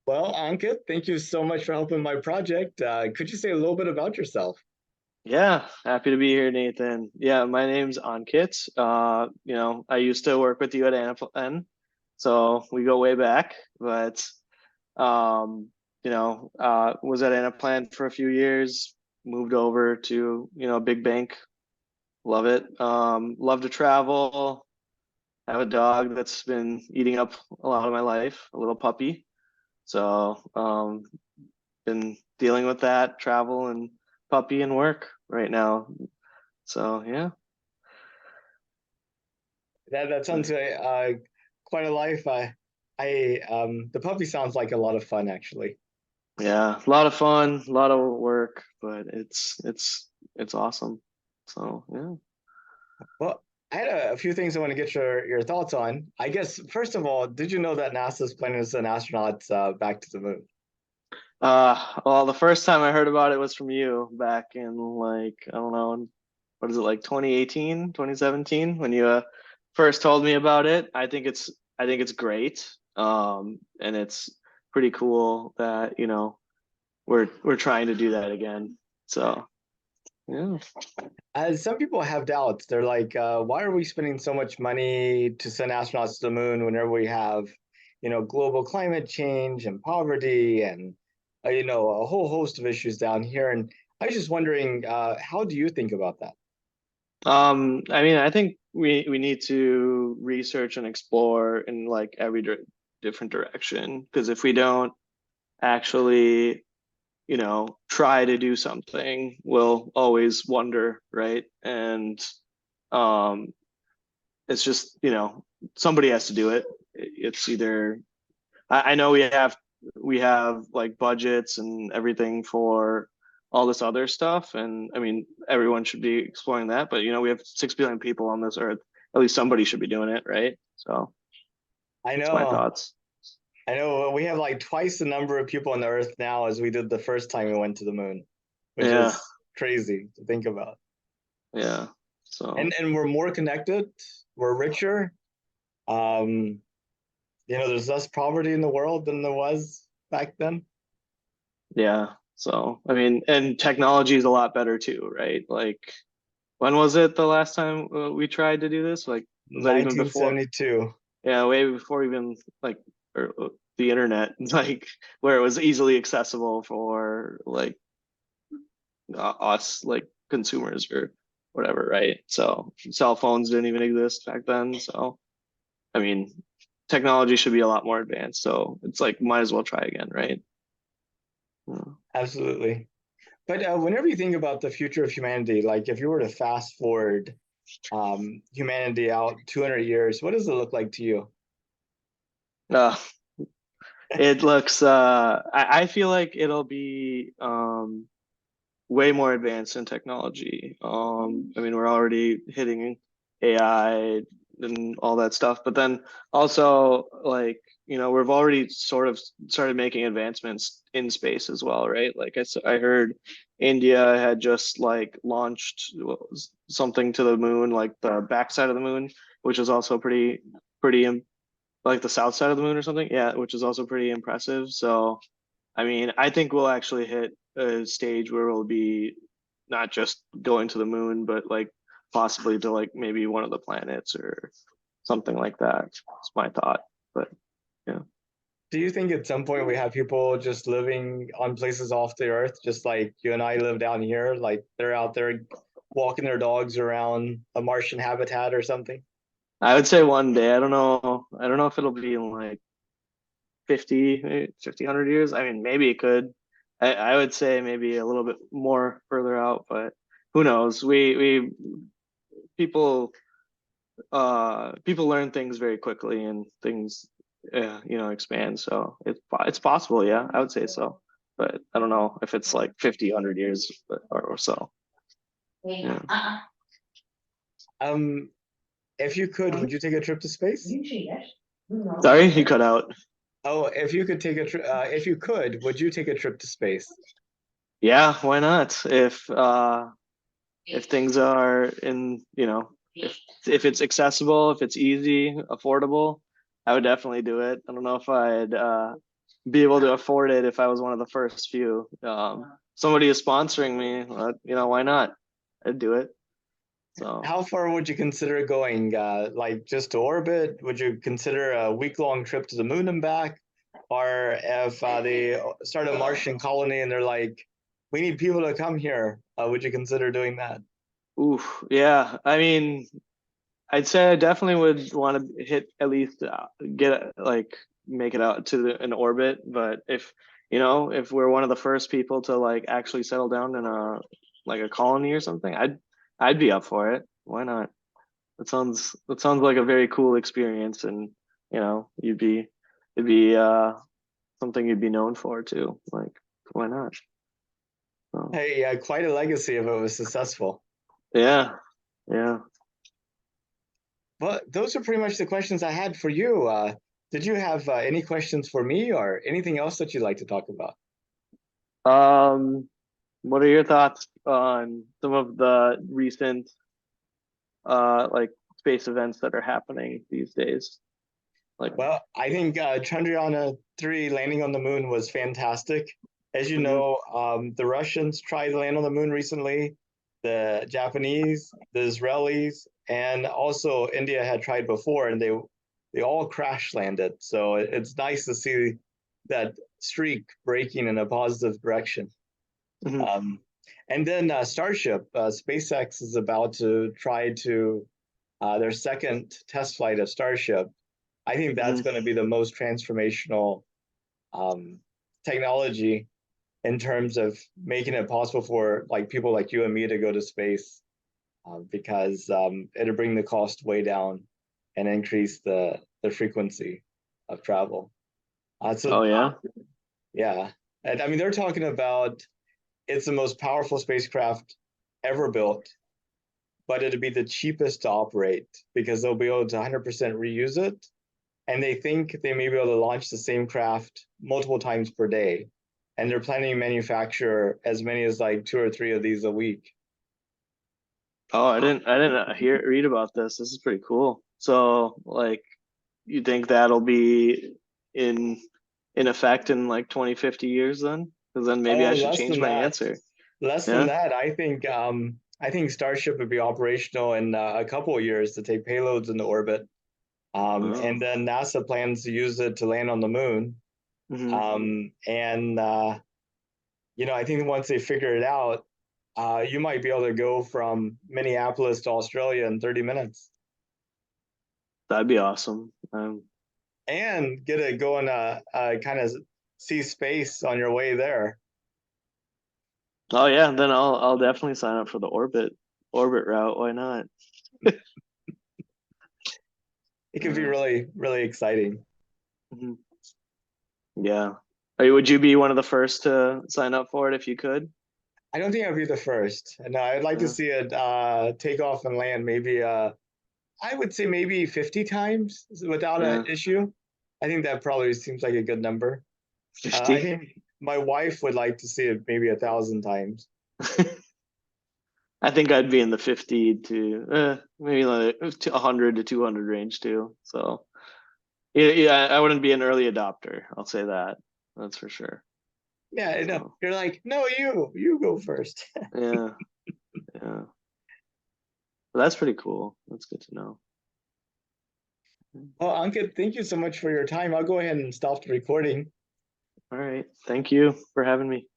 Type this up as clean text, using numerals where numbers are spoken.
Well, Ankit, thank you so much for helping my project. Could you say a little bit about yourself? Yeah, happy to be here, Nathan. Yeah, my name's Ankit. I used to work with you at Anaplan, so we go way back. But was at Anaplan for a few years, moved over to, a big bank. Love it. Love to travel. I have a dog that's been eating up a lot of my life, a little puppy. So, been dealing with that, travel and puppy and work right now. So yeah, That sounds quite a life. The puppy sounds like a lot of fun, actually. yeah, a lot of fun, a lot of work, but it's awesome. So yeah. Well, I had a few things I want to get your thoughts on. I guess first of all, did you know that NASA's planning to send astronauts back to the moon? Well, the first time I heard about it was from you back in like, I don't know, what is it, like 2018, 2017, when you first told me about it. I think it's great. And it's pretty cool that, we're trying to do that again. So yeah. As some people have doubts, they're like, why are we spending so much money to send astronauts to the moon whenever we have, global climate change and poverty and, a whole host of issues down here. And I was just wondering, how do you think about that? I mean, I think we need to research and explore in like every different direction, because if we don't actually, try to do something, we'll always wonder, right? And um, it's just, somebody has to do it. It's either I know we have like budgets and everything for all this other stuff, and I mean everyone should be exploring that. But we have 6 billion people on this earth. At least somebody should be doing it, right? So I that's my know, thoughts. I know we have like twice the number of people on the Earth now as we did the first time we went to the moon, which Yeah, is crazy to think about. yeah. And So and we're more connected, we're richer. Um, there's less poverty in the world than there was back then. yeah. So I mean, and technology is a lot better too, right? Like, when was it the last time we tried to do this? Like, was that even before? 1972. Yeah, way before even like the internet, like where it was easily accessible for like us, like consumers or whatever, right? So cell phones didn't even exist back then. So I mean, technology should be a lot more advanced. So it's like might as well try again, right? Yeah. Absolutely. But whenever you think about the future of humanity, like if you were to fast forward humanity out 200 years, what does it look like to you? Uh, it looks. I feel like it'll be way more advanced in technology. I mean, we're already hitting AI and all that stuff, but then also like, we've already sort of started making advancements in space as well, right? Like I heard India had just like launched something to the moon, like the backside of the moon, which is also pretty like the south side of the moon or something. Yeah, which is also pretty impressive. So I mean, I think we'll actually hit a stage where we'll be not just going to the moon, but like possibly to like maybe one of the planets or something like that. It's my thought. But yeah. Do you think at some point we have people just living on places off the earth, just like you and I live down here, like they're out there walking their dogs around a Martian habitat or something? I would say one day. I don't know. I don't know if it'll be in like 50, maybe 50, 100 years. I mean, maybe it could. I would say maybe a little bit more further out, but who knows? We people learn things very quickly and things expand, so it's possible. Yeah, I would say so, but I don't know if it's like 50, 100 years or so. Yeah. Um, if you could, would you take a trip to space? Sorry, you cut out. Oh, if you could take a trip, if you could, would you take a trip to space? Yeah, why not? If things are in, if it's accessible, if it's easy, affordable, I would definitely do it. I don't know if I'd be able to afford it if I was one of the first few. Somebody is sponsoring me, why not? I'd do it. So, How far would you consider going? Like just to orbit? Would you consider a week-long trip to the moon and back? Or if they start a Martian colony and they're like, we need people to come here, would you consider doing that? oof, yeah. I mean, I'd say I definitely would want to hit at least get like make it out to an orbit. But if we're one of the first people to like actually settle down in a colony or something, I'd be up for it. Why not? That sounds like a very cool experience, and it'd be something you'd be known for too. Like, why not? So, Hey, quite a legacy if it was successful. yeah, yeah. But those are pretty much the questions I had for you. Did you have any questions for me or anything else that you'd like to talk about? What are your thoughts on some of the recent like space events that are happening these days? Like, Well, I think Chandrayaan-3 landing on the moon was fantastic. As you mhm, know, the Russians tried to land on the moon recently, the Japanese, the Israelis, and also India had tried before, and they all crash landed. So it's nice to see that streak breaking in a positive direction. mhm, Um, and then Starship, SpaceX is about to try to their second test flight of Starship. I think that's mhm. going to be the most transformational um, technology in terms of making it possible for like people like you and me to go to space because it'll bring the cost way down and increase the frequency of travel. So Oh yeah. yeah, and I mean they're talking about it's the most powerful spacecraft ever built, but it'll be the cheapest to operate because they'll be able to 100% reuse it. And they think they may be able to launch the same craft multiple times per day. And they're planning to manufacture as many as like two or three of these a week. Oh, I didn't read about this. This is pretty cool. So, like, you think that'll be in in effect in like 20, 50 years then? Because then maybe Oh, I should less change than my that. answer. Less than Yeah. that. I think Starship would be operational in a couple of years to take payloads into orbit. And Oh. then NASA plans to use it to land on the moon. Hmm. And I think once they figure it out, you might be able to go from Minneapolis to Australia in 30 minutes That'd be awesome. and get to go and kind of see space on your way there. Oh yeah, then I'll definitely sign up for the orbit route. Why not? It could be Yeah. really, really exciting. Mhm. Yeah. Would you be one of the first to sign up for it if you could? I don't think I'd be the first. No, I'd like to Yeah. see it take off and land maybe, I would say maybe 50 times without an Yeah. issue. I think that probably seems like a good number. I 50. think my wife would like to see it maybe 1,000 times. I think I'd be in the 50 to maybe like 100 to 200 range too. So yeah, yeah, I wouldn't be an early adopter. I'll say that. That's for sure. Yeah, I know. So You're like, no, you go first. yeah, yeah. But that's pretty cool. That's good to know. Well, Ankit, thank you so much for your time. I'll go ahead and stop the recording. All right. Thank you for having me.